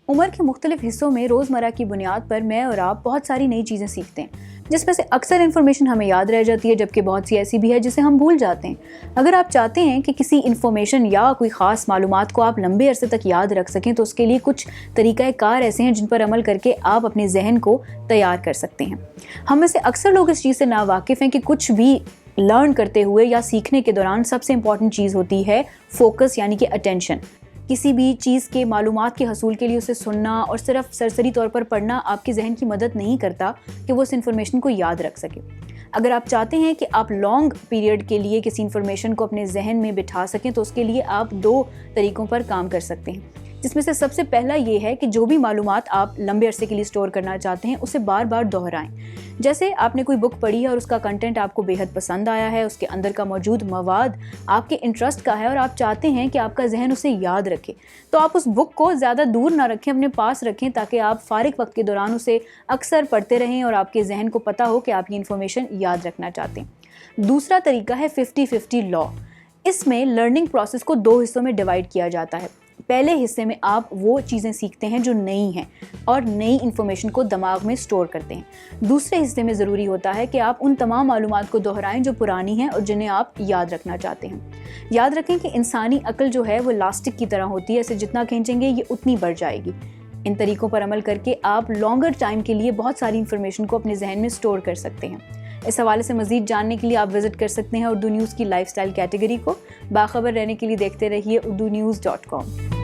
عمر کے مختلف حصوں میں روزمرہ کی بنیاد پر میں اور آپ بہت ساری نئی چیزیں سیکھتے ہیں، جس میں سے اکثر انفارمیشن ہمیں یاد رہ جاتی ہے، جبکہ بہت سی ایسی بھی ہے جسے ہم بھول جاتے ہیں۔ اگر آپ چاہتے ہیں کہ کسی انفارمیشن یا کوئی خاص معلومات کو آپ لمبے عرصے تک یاد رکھ سکیں تو اس کے لیے کچھ طریقہ کار ایسے ہیں جن پر عمل کر کے آپ اپنے ذہن کو تیار کر سکتے ہیں۔ ہم میں سے اکثر لوگ اس چیز سے ناواقف ہیں کہ کچھ بھی لرن کرتے ہوئے یا سیکھنے کے دوران سب سے امپورٹنٹ چیز ہوتی ہے فوکس، یعنی کہ اٹینشن۔ کسی بھی چیز کے معلومات کے حصول کے لیے اسے سننا اور صرف سرسری طور پر پڑھنا آپ کے ذہن کی مدد نہیں کرتا کہ وہ اس انفارمیشن کو یاد رکھ سکے۔ اگر آپ چاہتے ہیں کہ آپ لانگ پیریڈ کے لیے کسی انفارمیشن کو اپنے ذہن میں بٹھا سکیں تو اس کے لیے آپ 2 طریقوں پر کام کر سکتے ہیں، جس میں سے سب سے پہلا یہ ہے کہ جو بھی معلومات آپ لمبے عرصے کے لیے اسٹور کرنا چاہتے ہیں اسے بار بار دہرائیں۔ جیسے آپ نے کوئی بک پڑھی ہے اور اس کا کنٹینٹ آپ کو بے حد پسند آیا ہے، اس کے اندر کا موجود مواد آپ کے انٹرسٹ کا ہے اور آپ چاہتے ہیں کہ آپ کا ذہن اسے یاد رکھے، تو آپ اس بک کو زیادہ دور نہ رکھیں، اپنے پاس رکھیں تاکہ آپ فارغ وقت کے دوران اسے اکثر پڑھتے رہیں اور آپ کے ذہن کو پتہ ہو کہ آپ یہ انفارمیشن یاد رکھنا چاہتے ہیں۔ دوسرا طریقہ ہے 50-50 لا۔ اس میں لرننگ پروسیس کو 2 حصوں میں ڈیوائڈ کیا جاتا ہے۔ پہلے حصے میں آپ وہ چیزیں سیکھتے ہیں جو نئی ہیں اور نئی انفارمیشن کو دماغ میں سٹور کرتے ہیں۔ دوسرے حصے میں ضروری ہوتا ہے کہ آپ ان تمام معلومات کو دہرائیں جو پرانی ہیں اور جنہیں آپ یاد رکھنا چاہتے ہیں۔ یاد رکھیں کہ انسانی عقل جو ہے وہ لاسٹک کی طرح ہوتی ہے، اسے جتنا کھینچیں گے یہ اتنی بڑھ جائے گی۔ ان طریقوں پر عمل کر کے آپ لانگر ٹائم کے لیے بہت ساری انفارمیشن کو اپنے ذہن میں سٹور کر سکتے ہیں۔ اس حوالے سے مزید جاننے کے لیے آپ وزٹ کر سکتے ہیں اردو نیوز کی لائف سٹائل کیٹیگری کو۔ باخبر رہنے کے لیے دیکھتے رہیے urdunews.com۔